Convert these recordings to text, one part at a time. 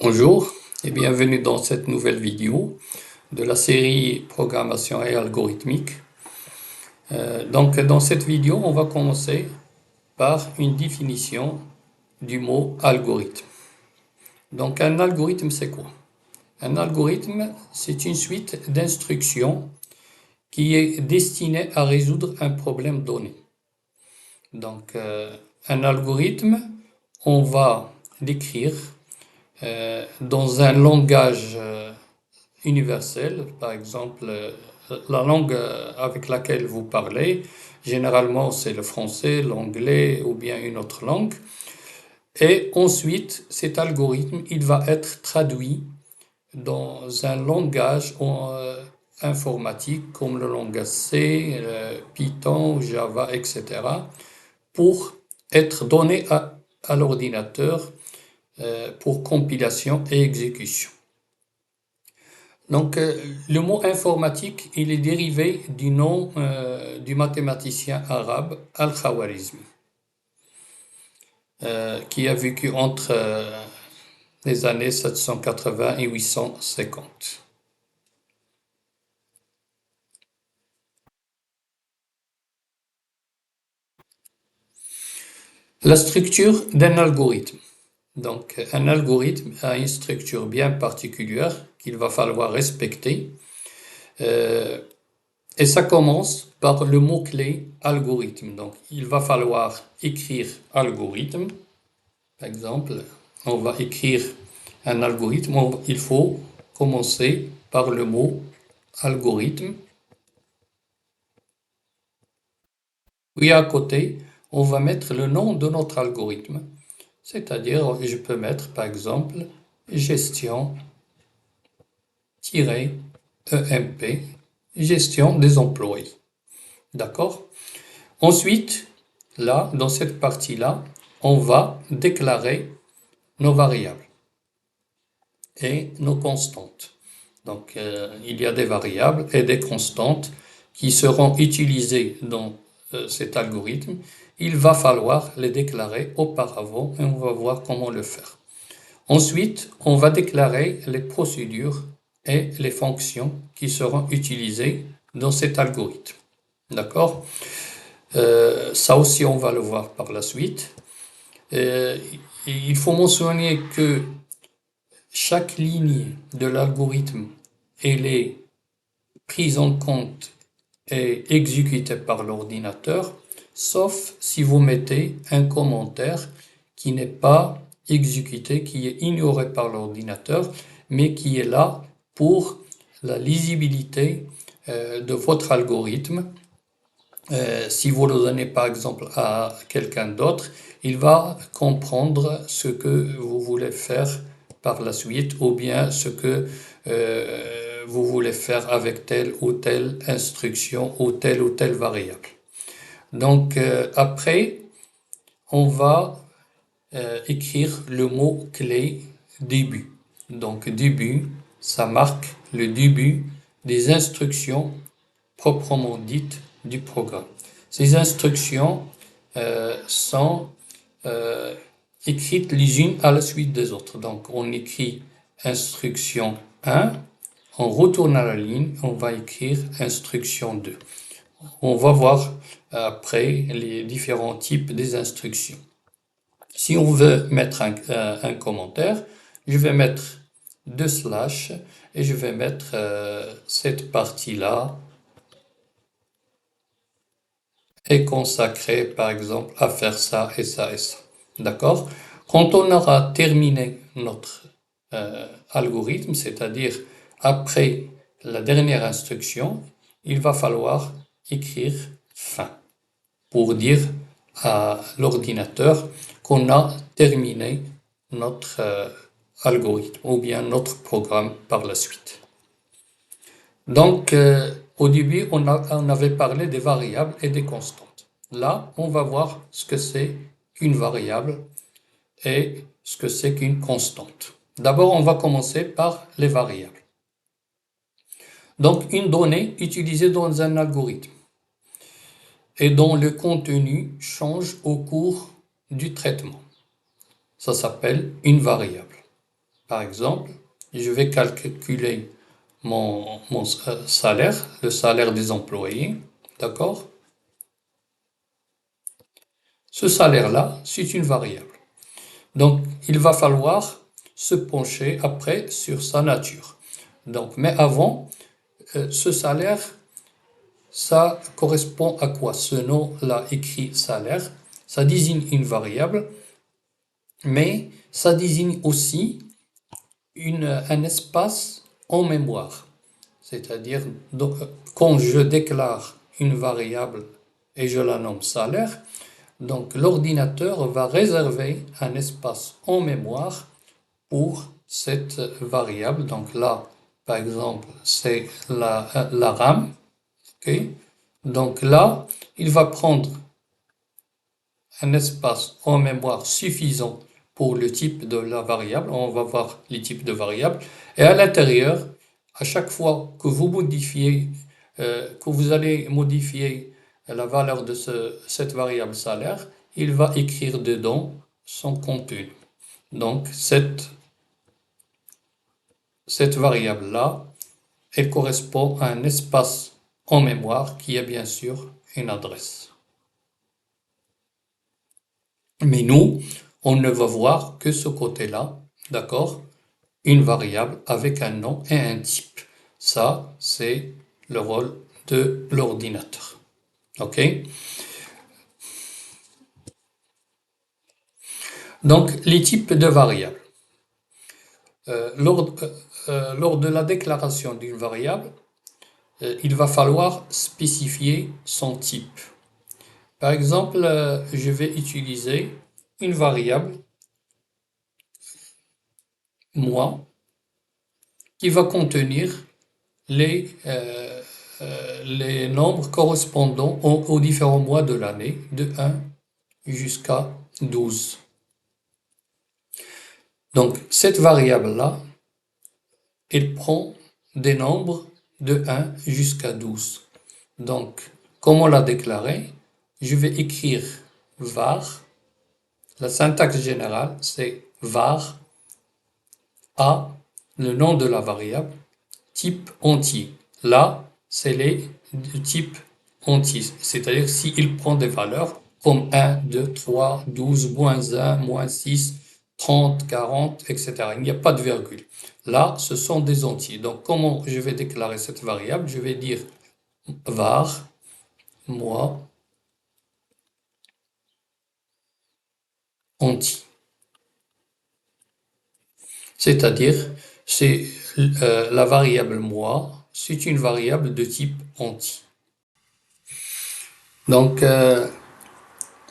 Bonjour et bienvenue dans cette nouvelle vidéo de la série Programmation et algorithmique. Donc dans cette vidéo, on va commencer par une définition du mot algorithme. Donc un algorithme, c'est quoi? Un algorithme, c'est une suite d'instructions qui est destinée à résoudre un problème donné. Donc un algorithme, on va l'écrire dans un langage universel, par exemple la langue avec laquelle vous parlez, généralement c'est le français, l'anglais ou bien une autre langue. Et ensuite, cet algorithme, il va être traduit dans un langage informatique comme le langage C, Python, Java, etc. pour être donné à l'ordinateur pour compilation et exécution. Donc, le mot informatique, il est dérivé du nom du mathématicien arabe Al-Khawarizmi, qui a vécu entre les années 780 et 850. La structure d'un algorithme. Donc, un algorithme a une structure bien particulière qu'il va falloir respecter. Et ça commence par le mot-clé algorithme. Donc, il va falloir écrire algorithme. Par exemple, on va écrire un algorithme. Il faut commencer par le mot algorithme. Puis à côté, on va mettre le nom de notre algorithme. C'est-à-dire, je peux mettre par exemple gestion-EMP, gestion des employés. D'accord? Ensuite, là, dans cette partie-là, on va déclarer nos variables et nos constantes. Donc, il y a des variables et des constantes qui seront utilisées dans cet algorithme. Il va falloir les déclarer auparavant et on va voir comment le faire. Ensuite, on va déclarer les procédures et les fonctions qui seront utilisées dans cet algorithme. D'accord? Ça aussi, on va le voir par la suite. Il faut mentionner que chaque ligne de l'algorithme, elle est prise en compte et exécutée par l'ordinateur, sauf si vous mettez un commentaire qui n'est pas exécuté, qui est ignoré par l'ordinateur, mais qui est là pour la lisibilité de votre algorithme. Si vous le donnez par exemple à quelqu'un d'autre, il va comprendre ce que vous voulez faire par la suite ou bien ce que vous voulez faire avec telle ou telle instruction ou telle variable. Donc après, on va écrire le mot clé début. Donc début, ça marque le début des instructions proprement dites du programme. Ces instructions sont écrites les unes à la suite des autres. Donc on écrit instruction 1, on retourne à la ligne, on va écrire instruction 2. On va voir après les différents types des instructions. Si on veut mettre un commentaire, je vais mettre 2 slash et je vais mettre cette partie-là est consacrée par exemple à faire ça et ça et ça. D'accord? Quand on aura terminé notre algorithme, c'est-à-dire après la dernière instruction, il va falloir écrire fin pour dire à l'ordinateur qu'on a terminé notre algorithme ou bien notre programme par la suite. Donc, au début, on avait parlé des variables et des constantes. Là, on va voir ce que c'est qu'une variable et ce que c'est qu'une constante. D'abord, on va commencer par les variables. Donc, une donnée utilisée dans un algorithme et dont le contenu change au cours du traitement. Ça s'appelle une variable. Par exemple, je vais calculer mon salaire, le salaire des employés, d'accord? Ce salaire-là, c'est une variable. Donc, il va falloir se pencher après sur sa nature. Donc, mais avant, ce salaire, ça correspond à quoi? Ce nom-là écrit salaire, ça désigne une variable, mais ça désigne aussi un espace en mémoire. C'est-à-dire, quand je déclare une variable et je la nomme salaire, donc l'ordinateur va réserver un espace en mémoire pour cette variable. Donc là, par exemple, c'est la RAM. Okay. Donc là, il va prendre un espace en mémoire suffisant pour le type de la variable. On va voir les types de variables. Et à l'intérieur, à chaque fois que vous modifiez, que vous allez modifier la valeur de cette variable salaire, il va écrire dedans son contenu. Donc cette variable-là, elle correspond à un espace en mémoire qui est bien sûr une adresse. Mais nous, on ne va voir que ce côté-là, d'accord? Une variable avec un nom et un type. Ça, c'est le rôle de l'ordinateur. OK? Donc, les types de variables. Lors de la déclaration d'une variable, il va falloir spécifier son type. Par exemple, je vais utiliser une variable, moi, qui va contenir les nombres correspondant aux différents mois de l'année, de 1 jusqu'à 12. Donc, cette variable-là, elle prend des nombres de 1 jusqu'à 12. Donc, comment la déclarer? Je vais écrire var. La syntaxe générale, c'est var a, le nom de la variable, type entier. Là, c'est les types entiers, c'est-à-dire s'il prend des valeurs comme 1, 2, 3, 12, moins 1, moins 6, 30, 40, etc. Il n'y a pas de virgule. Là, ce sont des entiers. Donc, comment je vais déclarer cette variable? Je vais dire var, mois, entier. C'est-à-dire, c'est la variable mois, c'est une variable de type entier. Donc,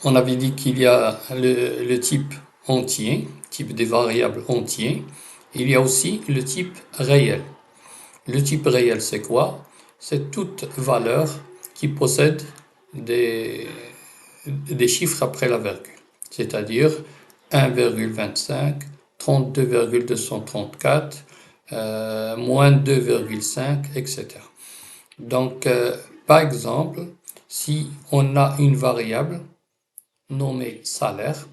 on avait dit qu'il y a le type entier, type des variables entiers. Il y a aussi le type réel. Le type réel, c'est quoi? C'est toute valeur qui possède des chiffres après la virgule. C'est-à-dire 1,25, 32,234, moins 2,5, etc. Donc, par exemple, si on a une variable nommée salaire,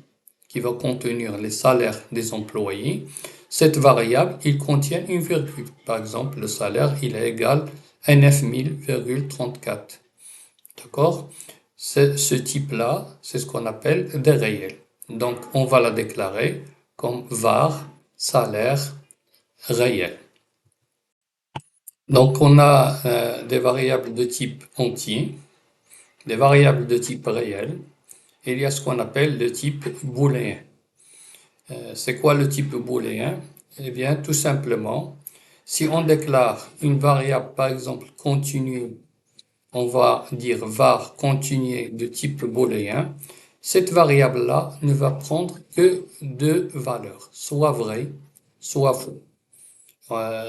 qui va contenir les salaires des employés, cette variable, il contient une virgule. Par exemple, le salaire, il est égal à 9000,34. D'accord? Ce type-là, c'est ce qu'on appelle des réels. Donc, on va la déclarer comme var salaire réel. Donc, on a des variables de type entier, des variables de type réel, et il y a ce qu'on appelle le type booléen. C'est quoi le type booléen? Eh bien, tout simplement, si on déclare une variable, par exemple, continue, on va dire var continue de type booléen, cette variable-là ne va prendre que deux valeurs, soit vrai, soit faux.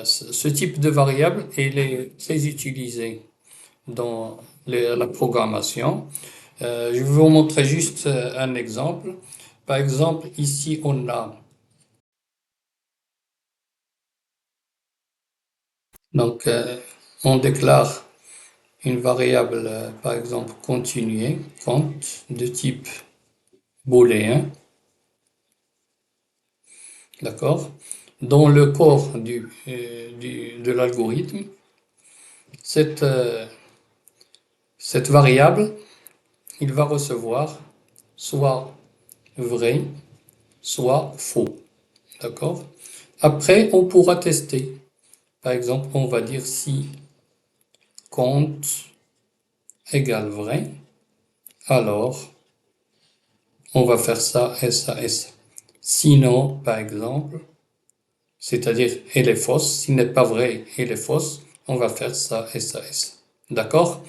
Ce type de variable, il est très utilisé dans la programmation. Je vais vous montrer juste un exemple. Par exemple, ici, on a donc on déclare une variable, par exemple, continuée, compte de type booléen, d'accord? dans le corps de l'algorithme, cette variable, il va recevoir soit vrai, soit faux. D'accord? Après, on pourra tester. Par exemple, on va dire si compte égale vrai, alors on va faire ça et ça et ça. Sinon, par exemple, c'est-à-dire elle est fausse, s'il n'est pas vrai, elle est fausse, on va faire ça et ça et ça. D'accord?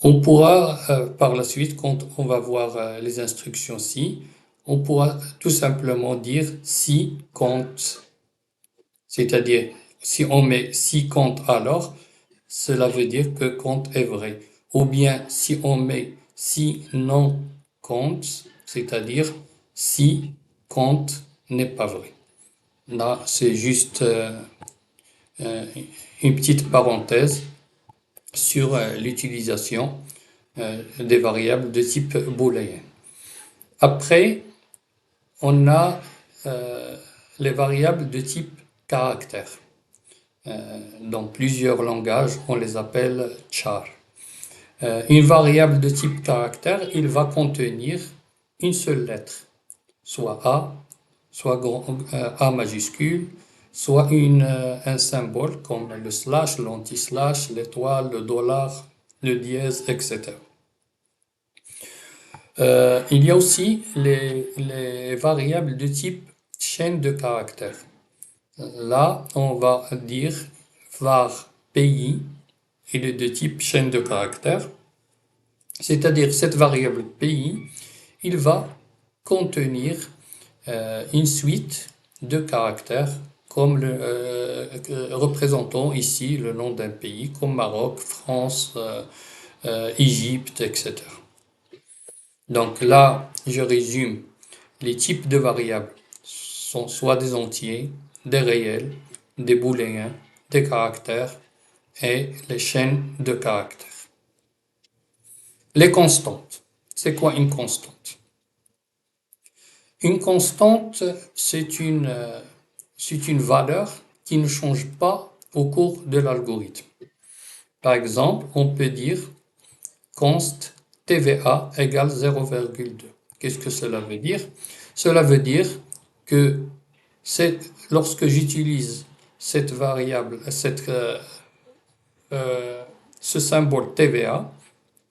On pourra par la suite, quand on va voir les instructions si, on pourra tout simplement dire si compte, c'est-à-dire si on met si compte alors, cela veut dire que compte est vrai. Ou bien si on met si non compte, c'est-à-dire si compte n'est pas vrai. Là, c'est juste une petite parenthèse sur l'utilisation des variables de type booléen. Après, on a les variables de type caractère. Dans plusieurs langages, on les appelle char. Une variable de type caractère, il va contenir une seule lettre, soit A, soit A majuscule, soit un symbole comme le slash, l'anti-slash, l'étoile, le dollar, le dièse, etc. Il y a aussi les variables de type chaîne de caractères. Là, on va dire var pays, il est de type chaîne de caractères, c'est-à-dire cette variable pays, il va contenir une suite de caractères comme représentant ici le nom d'un pays comme Maroc, France, Égypte, etc. Donc là, je résume, les types de variables sont soit des entiers, des réels, des booléens, des caractères et les chaînes de caractères. Les constantes. C'est quoi une constante? Une constante, c'est une valeur qui ne change pas au cours de l'algorithme. Par exemple, on peut dire const TVA égale 0,2. Qu'est-ce que cela veut dire? Cela veut dire que lorsque j'utilise cette variable, ce symbole TVA,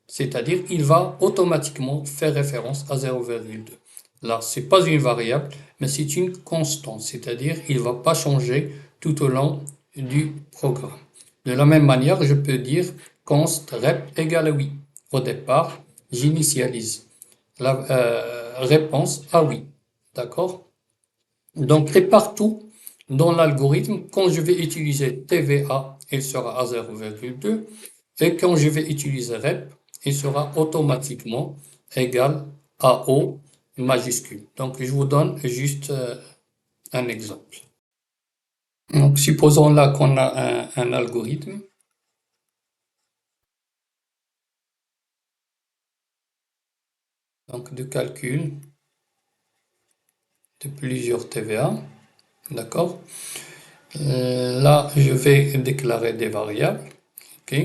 c'est-à-dire il va automatiquement faire référence à 0,2. Là, ce n'est pas une variable, mais c'est une constante, c'est-à-dire il ne va pas changer tout au long du programme. De la même manière, je peux dire const rep égale oui. Au départ, j'initialise la réponse à oui. D'accord? Donc, et partout dans l'algorithme, quand je vais utiliser TVA, il sera à 0,2. Et quand je vais utiliser rep, il sera automatiquement égal à O majuscule. Donc, je vous donne juste un exemple. Donc, supposons là qu'on a un algorithme. Donc, de calcul de plusieurs TVA. D'accord? Là, je vais déclarer des variables. OK?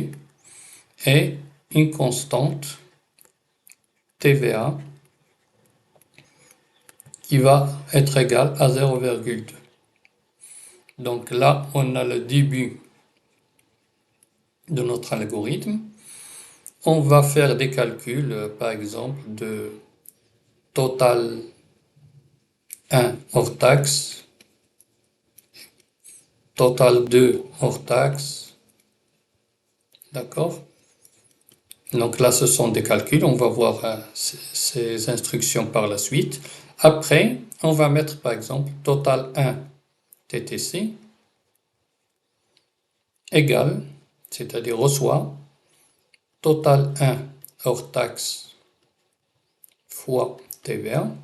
Et une constante TVA qui va être égale à 0,2. Donc là, on a le début de notre algorithme. On va faire des calculs, par exemple, de total 1 hors taxe, total 2 hors taxe. D'accord? Donc là, ce sont des calculs. On va voir ces instructions par la suite. Après, on va mettre, par exemple, total 1 TTC égale, c'est-à-dire reçoit, total 1 hors taxe fois TVA,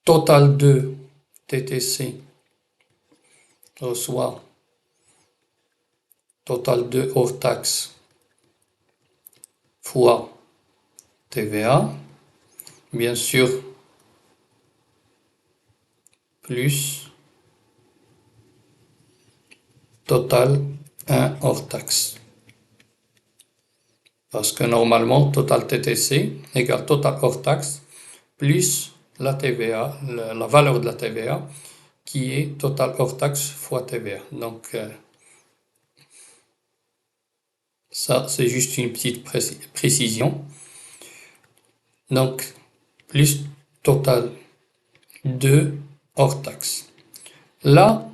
total 2 TTC reçoit total 2 hors taxe fois TVA, bien sûr, plus total 1 hors taxe. Parce que normalement, total TTC égale total hors taxe plus la TVA, la valeur de la TVA, qui est total hors taxe fois TVA. Donc, ça, c'est juste une petite précision. Donc, plus total 2 hors taxe. Là,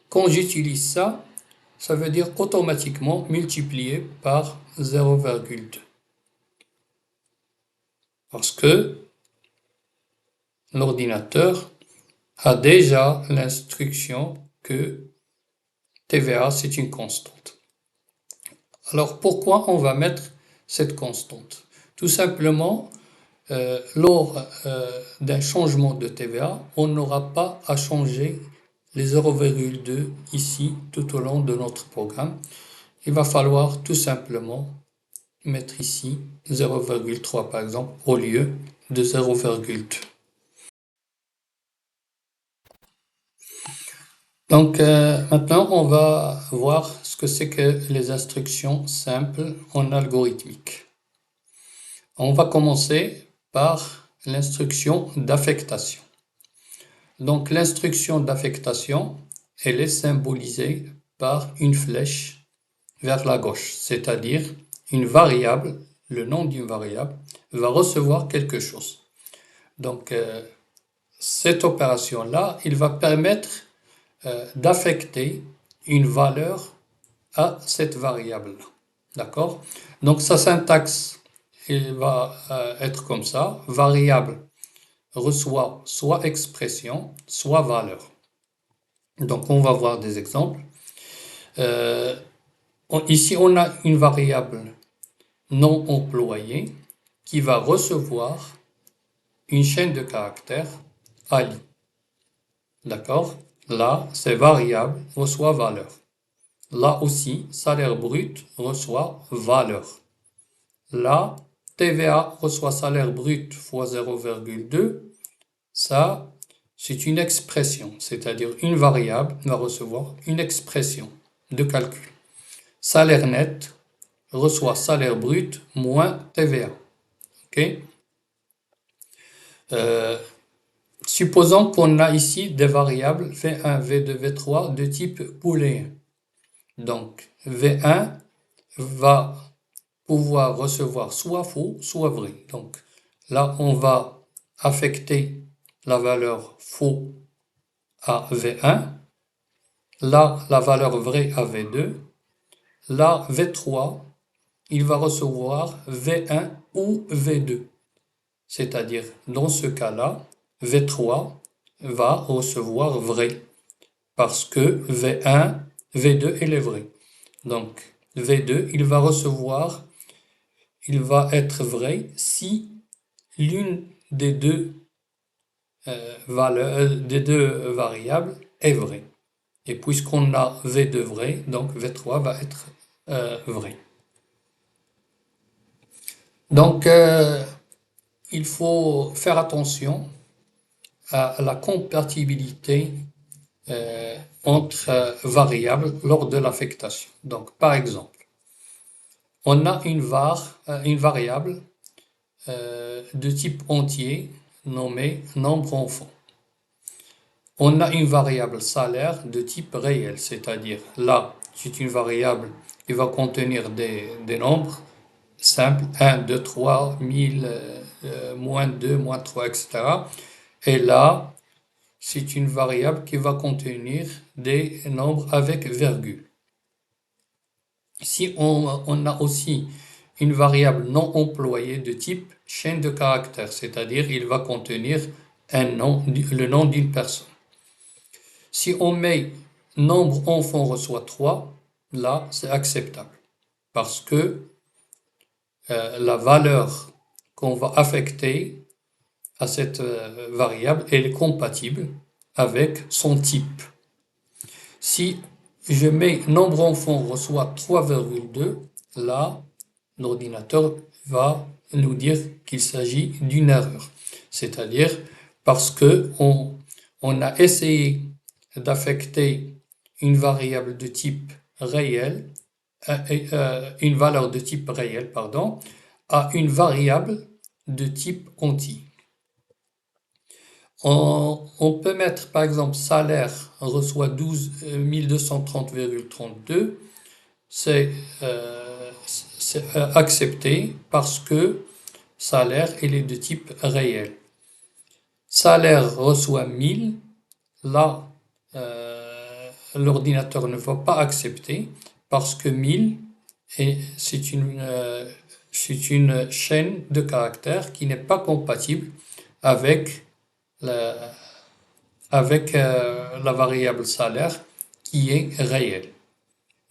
quand j'utilise ça, ça veut dire automatiquement multiplié par 0,2. Parce que l'ordinateur a déjà l'instruction que TVA, c'est une constante. Alors pourquoi on va mettre cette constante? Tout simplement, lors d'un changement de TVA, on n'aura pas à changer les 0,2 ici tout au long de notre programme. Il va falloir tout simplement mettre ici 0,3 par exemple au lieu de 0,2. Donc maintenant on va voir ce que c'est que les instructions simples en algorithmique. On va commencer par l'instruction d'affectation. Donc l'instruction d'affectation, elle est symbolisée par une flèche vers la gauche, c'est-à-dire une variable, le nom d'une variable, va recevoir quelque chose. Donc cette opération-là, il va permettre d'affecter une valeur à cette variable-là. D'accord? Donc sa syntaxe, il va être comme ça, variable reçoit soit expression, soit valeur. Donc on va voir des exemples. Ici on a une variable non employée qui va recevoir une chaîne de caractères Ali. D'accord? Là, c'est variable reçoit valeur. Là aussi, salaire brut reçoit valeur. Là, TVA reçoit salaire brut fois 0,2. Ça, c'est une expression, c'est-à-dire une variable va recevoir une expression de calcul. Salaire net reçoit salaire brut moins TVA. Okay? Supposons qu'on a ici des variables V1, V2, V3 de type booléen. Donc V1 va pouvoir recevoir soit faux, soit vrai. Donc là, on va affecter la valeur faux à V1. Là, la valeur vraie à V2. Là, V3, il va recevoir V1 ou V2. C'est-à-dire, dans ce cas-là, V3 va recevoir vrai. Parce que V1, V2, il est vrai. Donc, V2, il va être vrai si l'une des deux variables est vraie. Et puisqu'on a V2 vrai, donc V3 va être vrai. Donc, il faut faire attention à la compatibilité entre variables lors de l'affectation. Donc, par exemple, on a une variable de type entier nommée nombre enfant. On a une variable salaire de type réel, c'est-à-dire là, c'est une variable qui va contenir des nombres simples, 1, 2, 3, 1000, moins 2, moins 3, etc. Et là, c'est une variable qui va contenir des nombres avec virgule. Si on a aussi une variable non employée de type chaîne de caractères, c'est-à-dire il va contenir le nom d'une personne. Si on met nombre enfant reçoit 3, là c'est acceptable parce que la valeur qu'on va affecter à cette variable elle est compatible avec son type. Si je mets nombre enfant reçoit 3,2, là l'ordinateur va nous dire qu'il s'agit d'une erreur. c'est-à-dire parce que on a essayé d'affecter une variable de type réel, une valeur de type réel, pardon, à une variable de type entier. On peut mettre par exemple salaire reçoit 12 230,32, c'est accepté parce que salaire il est de type réel. Salaire reçoit 1000, là l'ordinateur ne va pas accepter parce que 1000 c'est une chaîne de caractères qui n'est pas compatible avec la, la variable salaire qui est réelle.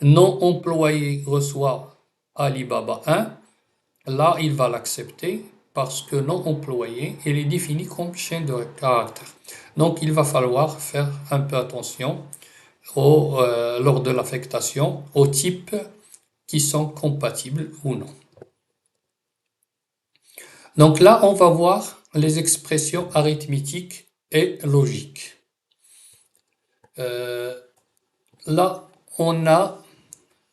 Non employé reçoit Alibaba 1, là il va l'accepter parce que non employé il est défini comme chaîne de caractères. Donc il va falloir faire un peu attention lors de l'affectation aux types qui sont compatibles ou non. Donc là, on va voir les expressions arithmétiques et logiques. Là, on a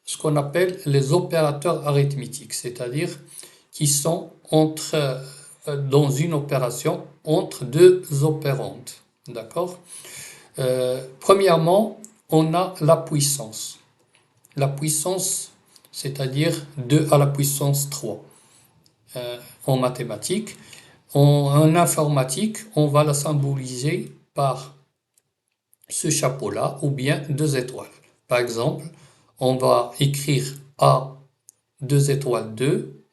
ce qu'on appelle les opérateurs arithmétiques, c'est-à-dire qui sont dans une opération entre deux opérandes. D'accord? Premièrement, on a la puissance. La puissance, c'est-à-dire 2 à la puissance 3 en mathématiques. En informatique, on va la symboliser par ce chapeau-là ou bien 2 étoiles. Par exemple, on va écrire A 2 étoiles 2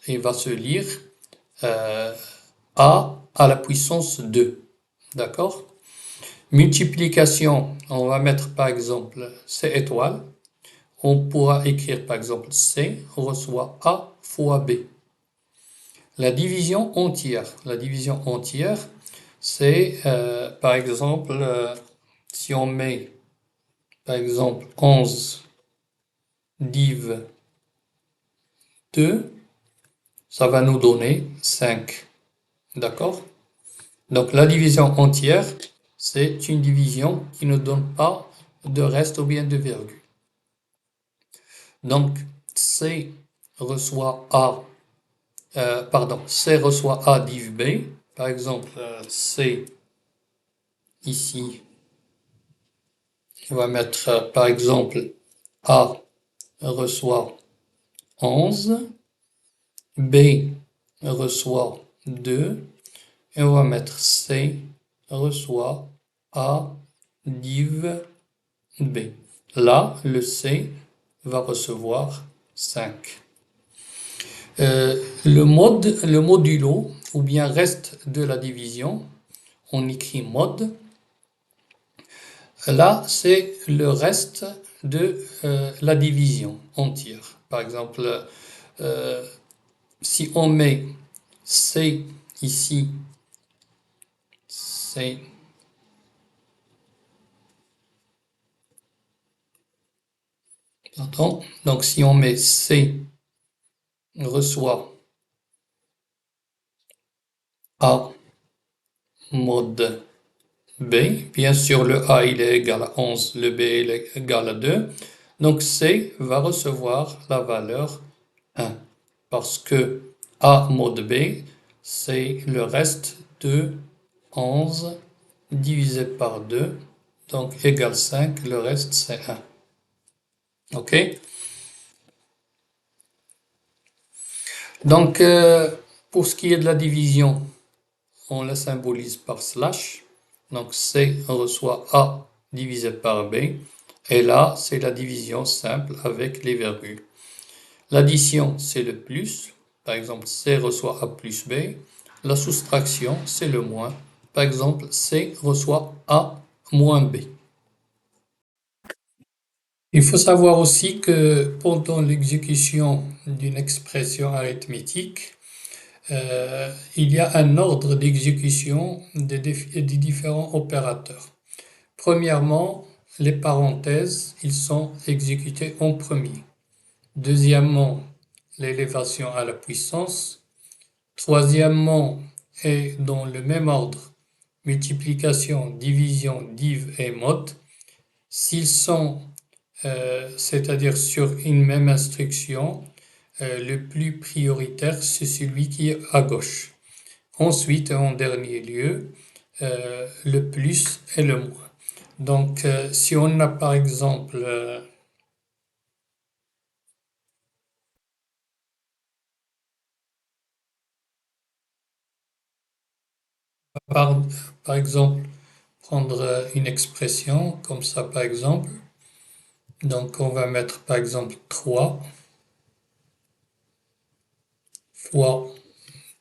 et va se lire A à la puissance 2. D'accord? Multiplication, on va mettre par exemple C étoiles. On pourra écrire par exemple C reçoit A fois B. La division entière. La division entière, c'est par exemple, si on met par exemple 11 div 2, ça va nous donner 5. D'accord? Donc la division entière, c'est une division qui ne donne pas de reste ou bien de virgule. Donc C reçoit A, C reçoit A div B. Par exemple, C ici, on va mettre par exemple A reçoit 11, B reçoit 2, et on va mettre C reçoit A div B. Là, le C va recevoir 5. Le modulo, ou bien reste de la division, on écrit mode. Là, c'est le reste de la division entière. Par exemple, si on met C ici, C pardon, donc si on met C reçoit A mod B, bien sûr le A il est égal à 11, le B il est égal à 2, donc C va recevoir la valeur 1, parce que A mod B, c'est le reste de 11 divisé par 2, donc égale 5, le reste c'est 1. Ok? Donc, pour ce qui est de la division, on la symbolise par slash. Donc, C reçoit A divisé par B. Et là, c'est la division simple avec les virgules. L'addition, c'est le plus. Par exemple, C reçoit A plus B. La soustraction, c'est le moins. Par exemple, C reçoit A moins B. Il faut savoir aussi que pendant l'exécution d'une expression arithmétique, il y a un ordre d'exécution des différents opérateurs. Premièrement, les parenthèses, ils sont exécutés en premier. Deuxièmement, l'élévation à la puissance. Troisièmement, est dans le même ordre, multiplication, division, div et mod, s'ils sont, c'est-à-dire sur une même instruction, le plus prioritaire, c'est celui qui est à gauche. Ensuite, en dernier lieu, le plus et le moins. Donc, si on a par exemple, par, par exemple, prendre une expression comme ça, par exemple. Donc, on va mettre par exemple 3 fois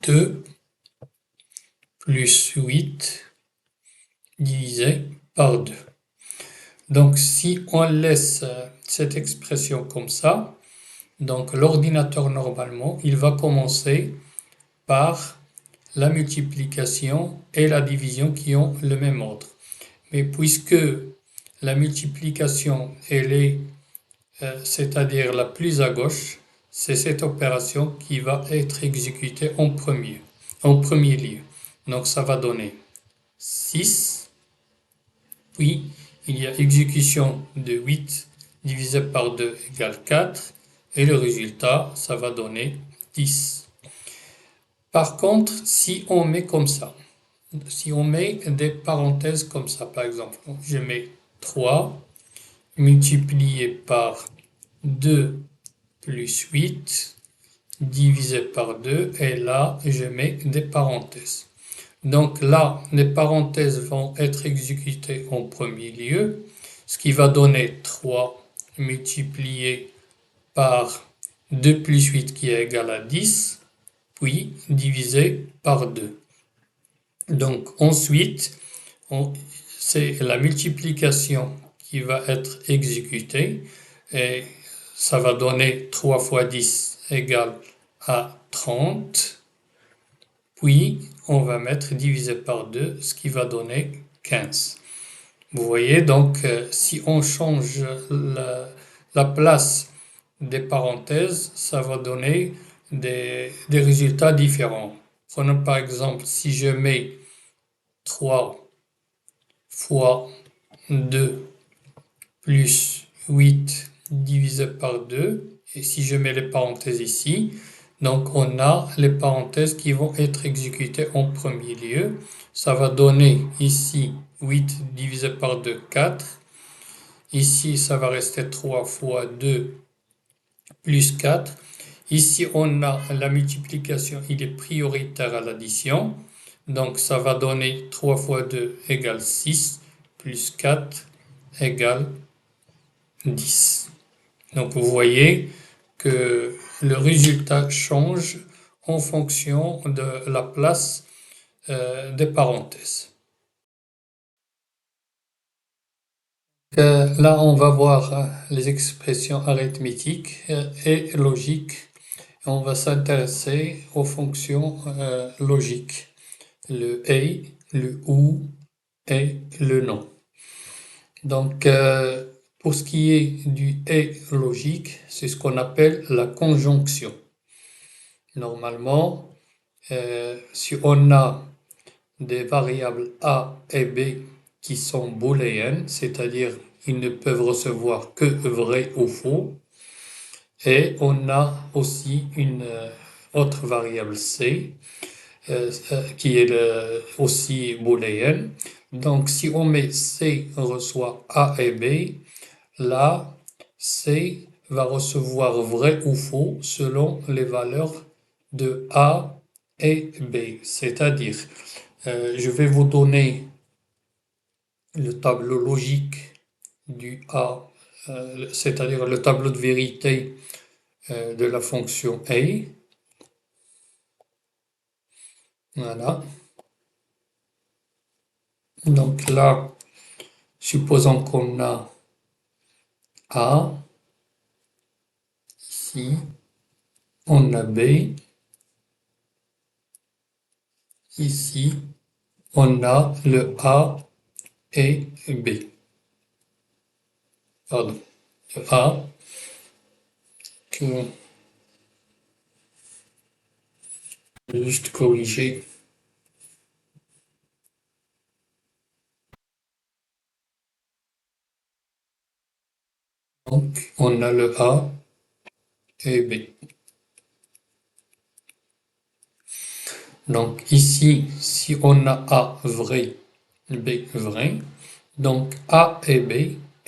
2 plus 8 divisé par 2. Donc, si on laisse cette expression comme ça, donc l'ordinateur normalement, il va commencer par la multiplication et la division qui ont le même ordre. Mais puisque la multiplication, elle est, c'est-à-dire la plus à gauche, c'est cette opération qui va être exécutée en premier lieu. Donc ça va donner 6, puis il y a exécution de 8 divisé par 2 égale 4, et le résultat, ça va donner 10. Par contre, si on met comme ça, si on met des parenthèses comme ça, par exemple, je mets 3 multiplié par 2 plus 8 divisé par 2, et là, je mets des parenthèses. Donc là, les parenthèses vont être exécutées en premier lieu, ce qui va donner 3 multiplié par 2 plus 8 qui est égal à 10, puis divisé par 2. Donc ensuite, c'est la multiplication qui va être exécutée et ça va donner 3 fois 10 égale à 30. Puis on va mettre divisé par 2, ce qui va donner 15. Vous voyez, donc si on change la place des parenthèses, ça va donner des résultats différents. Prenons par exemple, si je mets 3 fois 2 plus 8 divisé par 2, et si je mets les parenthèses ici, donc on a les parenthèses qui vont être exécutées en premier lieu. Ça va donner ici 8 divisé par 2, 4. Ici, ça va rester 3 fois 2 plus 4. Ici, on a la multiplication, il est prioritaire à l'addition. Donc, ça va donner 3 fois 2 égale 6, plus 4 égale 10. Donc, vous voyez que le résultat change en fonction de la place des parenthèses. Là, on va voir les expressions arithmétiques et logiques. On va s'intéresser aux fonctions logiques, le et, le ou et le non. Donc, pour ce qui est du et logique, c'est ce qu'on appelle la conjonction. Normalement, si on a des variables a et b qui sont booléennes, c'est-à-dire ils ne peuvent recevoir que vrai ou faux, et on a aussi une autre variable c qui est aussi booléenne. Donc si on met c reçoit a et b, là c va recevoir vrai ou faux selon les valeurs de a et b. C'est-à-dire, je vais vous donner le tableau logique du a, c'est-à-dire le tableau de vérité de la fonction a. Voilà. Donc là, supposons qu'on a A, ici, on a B, ici, on a le A et B. Pardon, le A, que je vais juste corriger Donc, on a le A et B. Donc, ici, si on a A vrai, B vrai, donc A et B,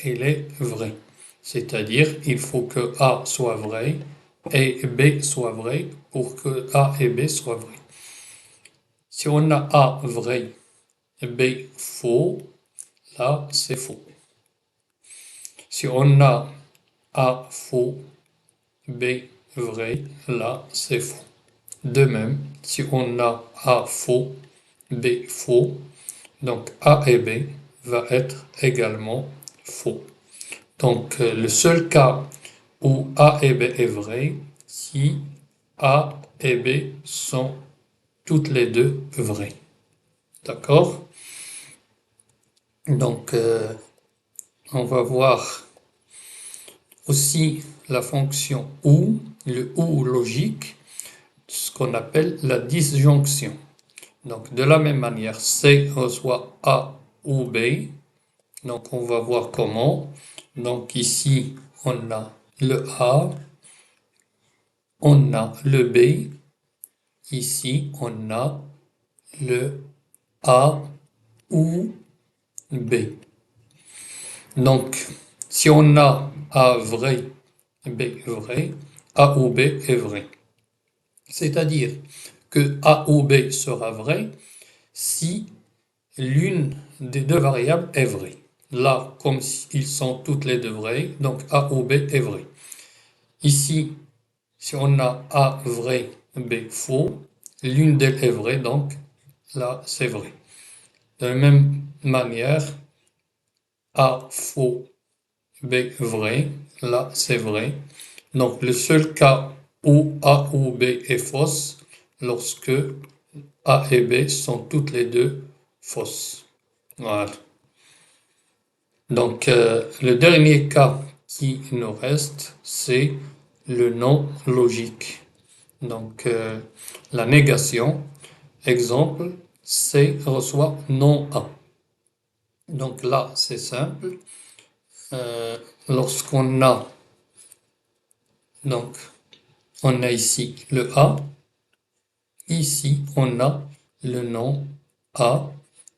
il est vrai. C'est-à-dire, il faut que A soit vrai et B soit vrai pour que A et B soient vrais. Si on a A vrai et B faux, là, c'est faux. Si on a A faux, B vrai, là, c'est faux. De même, si on a A faux, B faux, donc A et B va être également faux. Donc, le seul cas où A et B est vrai, si A et B sont toutes les deux vraies. D'accord? Donc, on va voir aussi la fonction OU, le OU logique, ce qu'on appelle la disjonction. Donc, de la même manière, C reçoit A ou B. Donc, on va voir comment. Donc, ici, on a le A, on a le B. Ici, on a le A ou B. Donc, si on a A vrai, B vrai, A ou B est vrai. C'est-à-dire que A ou B sera vrai si l'une des deux variables est vraie. Là, comme ils sont toutes les deux vraies, donc A ou B est vrai. Ici, si on a A vrai, B faux, l'une d'elles est vraie, donc là, c'est vrai. De la même manière, A faux, B vrai, là, c'est vrai. Donc, le seul cas où A ou B est fausse, lorsque A et B sont toutes les deux fausses. Voilà. Donc, le dernier cas qui nous reste, c'est le non logique. Donc, la négation. Exemple, C reçoit non A. Donc là, c'est simple. Lorsqu'on a, donc, on a ici le A. Ici, on a le non A.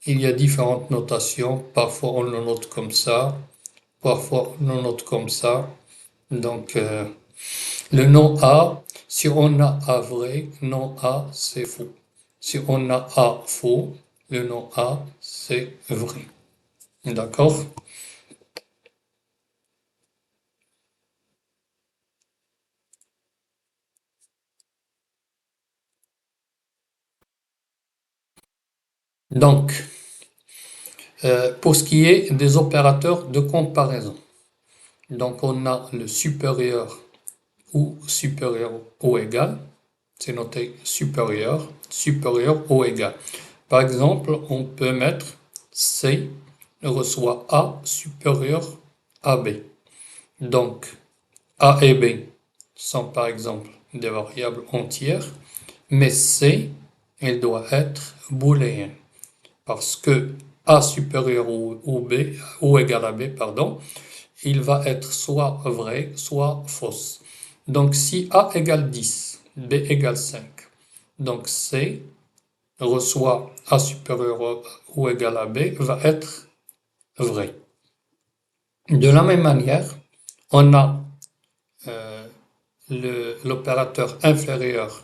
Il y a différentes notations. Parfois, on le note comme ça. Parfois, on le note comme ça. Donc, le non A, si on a A vrai, non A, c'est faux. Si on a A faux, le non A, c'est vrai. D'accord? Donc, pour ce qui est des opérateurs de comparaison, donc on a le supérieur ou égal, c'est noté supérieur ou égal. Par exemple, on peut mettre C reçoit A supérieur à B. Donc, A et B sont par exemple des variables entières, mais C, elle doit être booléenne. Parce que A supérieur ou B, ou égal à B, pardon, il va être soit vrai, soit fausse. Donc si A égale 10, B égale 5, donc C reçoit A supérieur ou égal à B va être vrai. De la même manière, on a euh, l'opérateur inférieur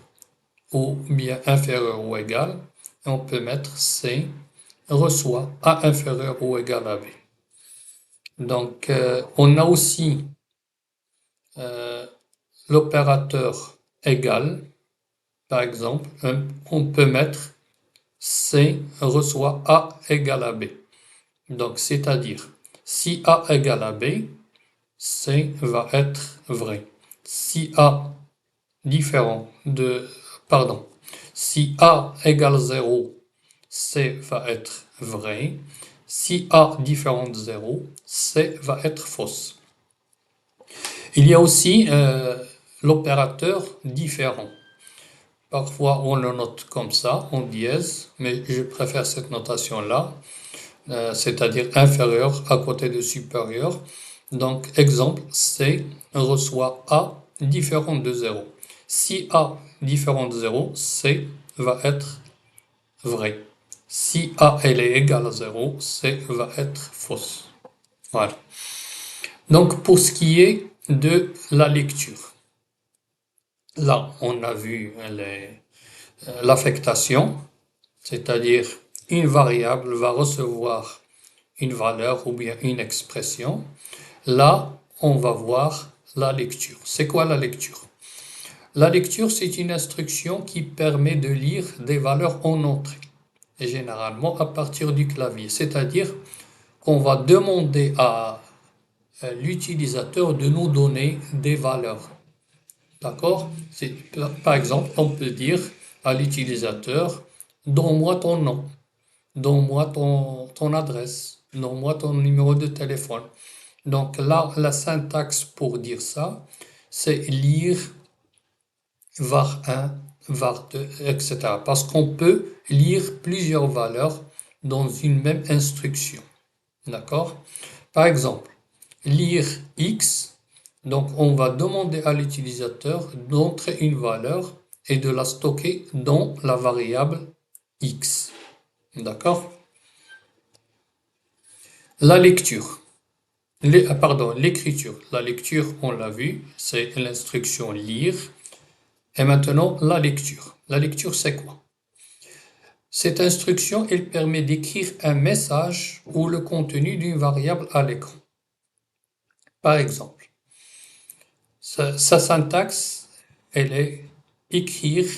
ou bien inférieur ou égal, et on peut mettre C reçoit A inférieur ou égal à B. Donc, on a aussi euh, l'opérateur égal, par exemple, on peut mettre C reçoit A égale à B. Donc, c'est-à-dire, si A égale à B, C va être vrai. Si A différent de, pardon, si A égale 0, C va être vrai. Si A différent de 0, C va être fausse. Il y a aussi l'opérateur différent. Parfois, on le note comme ça, en dièse, mais je préfère cette notation-là, c'est-à-dire inférieur à côté de supérieur. Donc, exemple, C reçoit A différent de 0. Si A différent de 0, C va être vrai. Si A elle est égale à 0, C va être fausse. Voilà. Donc, pour ce qui est de la lecture, là, on a vu l'affectation, c'est-à-dire une variable va recevoir une valeur ou bien une expression. Là, on va voir la lecture. C'est quoi la lecture? La lecture, c'est une instruction qui permet de lire des valeurs en entrée, et généralement à partir du clavier. C'est-à-dire qu'on va demander à l'utilisateur de nous donner des valeurs. D'accord? Par exemple, on peut dire à l'utilisateur, donne-moi ton nom, donne-moi ton adresse, donne-moi ton numéro de téléphone. Donc là, la syntaxe pour dire ça, c'est lire var 1, var 2, etc. Parce qu'on peut lire plusieurs valeurs dans une même instruction. D'accord? Par exemple, lire x, donc on va demander à l'utilisateur d'entrer une valeur et de la stocker dans la variable x. D'accord? La lecture. L'écriture. La lecture, on l'a vu, c'est l'instruction lire. Et maintenant, la lecture. La lecture, c'est quoi? Cette instruction, elle permet d'écrire un message ou le contenu d'une variable à l'écran. Par exemple, sa syntaxe, elle est écrire,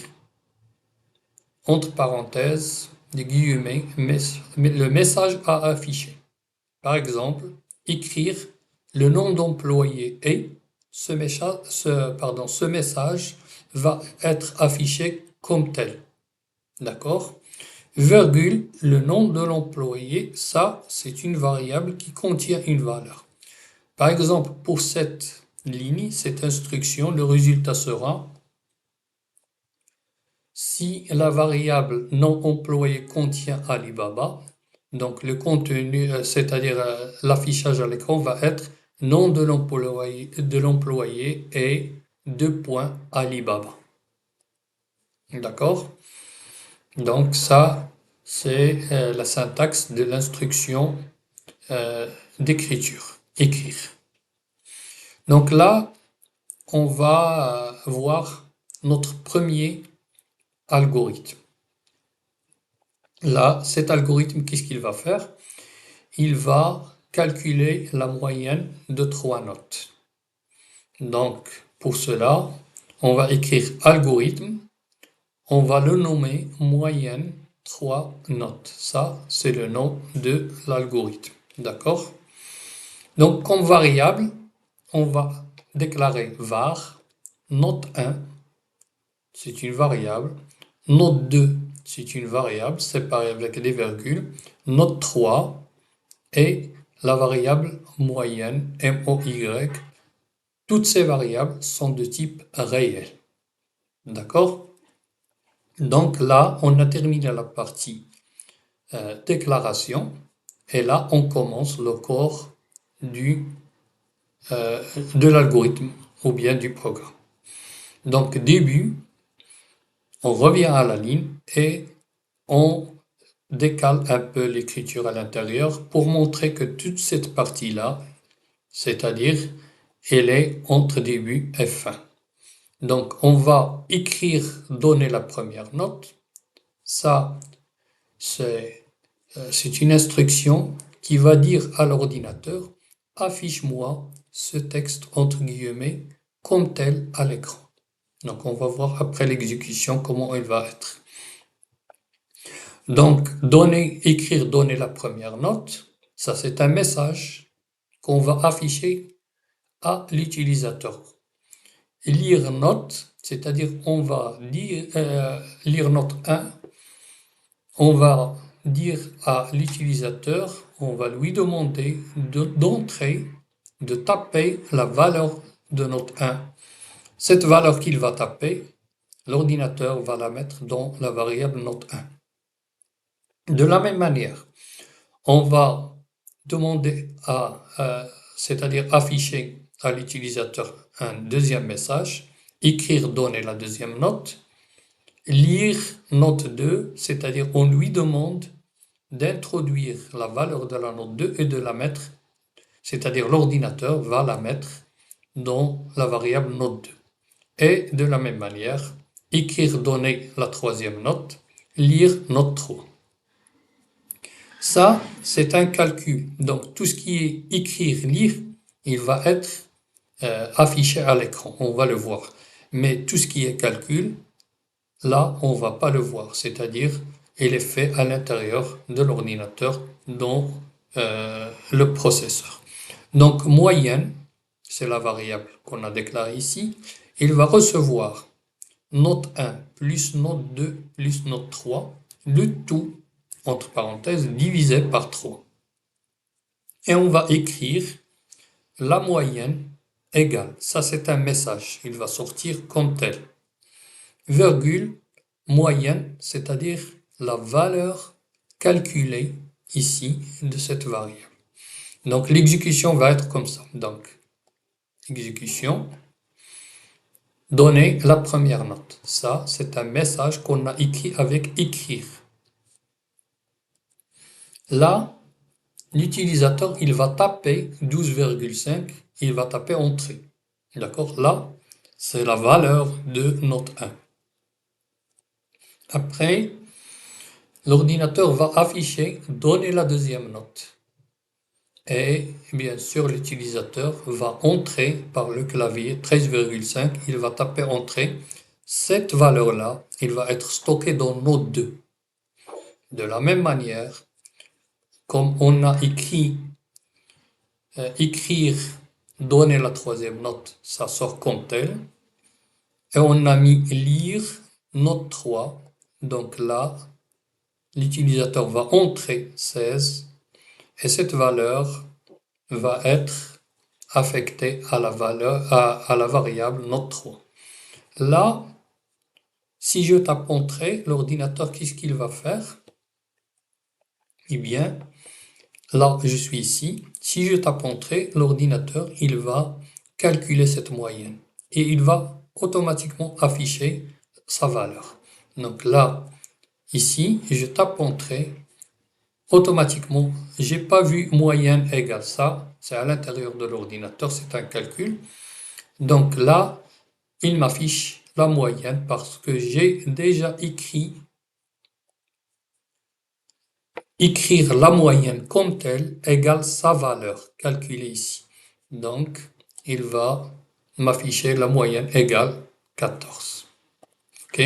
entre parenthèses, des guillemets, le message à afficher. Par exemple, écrire le nom d'employé et ce message va être affiché comme tel. D'accord? Virgule, le nom de l'employé, ça, c'est une variable qui contient une valeur. Par exemple, pour cette ligne, cette instruction, le résultat sera si la variable non employé contient Alibaba, donc le contenu, c'est-à-dire l'affichage à l'écran va être nom de l'employé et deux points Alibaba. D'accord? Donc ça, c'est la syntaxe de l'instruction d'écriture, écrire. Donc là, on va voir notre premier algorithme. Là, cet algorithme, qu'est-ce qu'il va faire? Il va calculer la moyenne de 3 notes. Donc, pour cela, on va écrire algorithme, on va le nommer moyenne 3 notes. Ça, c'est le nom de l'algorithme. D'accord? Donc, comme variable, on va déclarer var, note 1, c'est une variable, note 2, c'est une variable séparée avec des virgules, note 3 et la variable moyenne, MOY. Toutes ces variables sont de type réel. D'accord? Donc là, on a terminé la partie déclaration et là, on commence le corps de l'algorithme ou bien du programme. Donc début, on revient à la ligne et on décale un peu l'écriture à l'intérieur pour montrer que toute cette partie-là, c'est-à-dire elle est entre début et fin. Donc on va écrire, donner la première note. Ça, c'est une instruction qui va dire à l'ordinateur, affiche-moi ce texte entre guillemets comme tel à l'écran. Donc on va voir après l'exécution comment elle va être. Donc écrire, donner la première note, ça c'est un message qu'on va afficher à l'utilisateur. Lire note, c'est-à-dire on va lire note 1, on va dire à l'utilisateur, on va lui demander d'entrer, de taper la valeur de note 1. Cette valeur qu'il va taper, l'ordinateur va la mettre dans la variable note 1. De la même manière, on va demander à c'est-à-dire afficher à l'utilisateur un deuxième message, écrire, donner la deuxième note, lire note 2, c'est-à-dire on lui demande d'introduire la valeur de la note 2 et de la mettre, c'est-à-dire l'ordinateur va la mettre dans la variable note 2. Et de la même manière, écrire, donner la troisième note, lire note 3. Ça, c'est un calcul. Donc, tout ce qui est écrire, lire, il va être affiché à l'écran. On va le voir. Mais tout ce qui est calcul, là, on ne va pas le voir. C'est-à-dire, il est fait à l'intérieur de l'ordinateur dans le processeur. Donc, moyenne, c'est la variable qu'on a déclarée ici. Il va recevoir note 1 plus note 2 plus note 3, le tout, entre parenthèses, divisé par 3. Et on va écrire la moyenne égale, ça c'est un message, il va sortir comme tel, virgule, moyenne, c'est-à-dire la valeur calculée ici de cette variable. Donc l'exécution va être comme ça. Donc, exécution, donner la première note. Ça, c'est un message qu'on a écrit avec écrire. Là, l'utilisateur, il va taper 12,5, il va taper entrée. D'accord? Là, c'est la valeur de note 1. Après, l'ordinateur va afficher, donner la deuxième note. Et bien sûr, l'utilisateur va entrer par le clavier 13,5, il va taper entrée. Cette valeur-là, il va être stocké dans note 2. De la même manière, comme on a écrit, écrire, donner la troisième note, ça sort comme tel. Et on a mis lire, note 3. Donc là, l'utilisateur va entrer 16 et cette valeur va être affectée à la variable note 3. Là, si je tape entrée, l'ordinateur, qu'est-ce qu'il va faire? Eh bien, là, je suis ici. Si je tape entrée, l'ordinateur, il va calculer cette moyenne et il va automatiquement afficher sa valeur. Donc là, ici, je tape entrée, automatiquement, j'ai pas vu moyenne égale ça, c'est à l'intérieur de l'ordinateur, c'est un calcul. Donc là, il m'affiche la moyenne parce que j'ai déjà écrire la moyenne comme telle égale sa valeur calculée ici. Donc, il va m'afficher la moyenne égale 14. OK?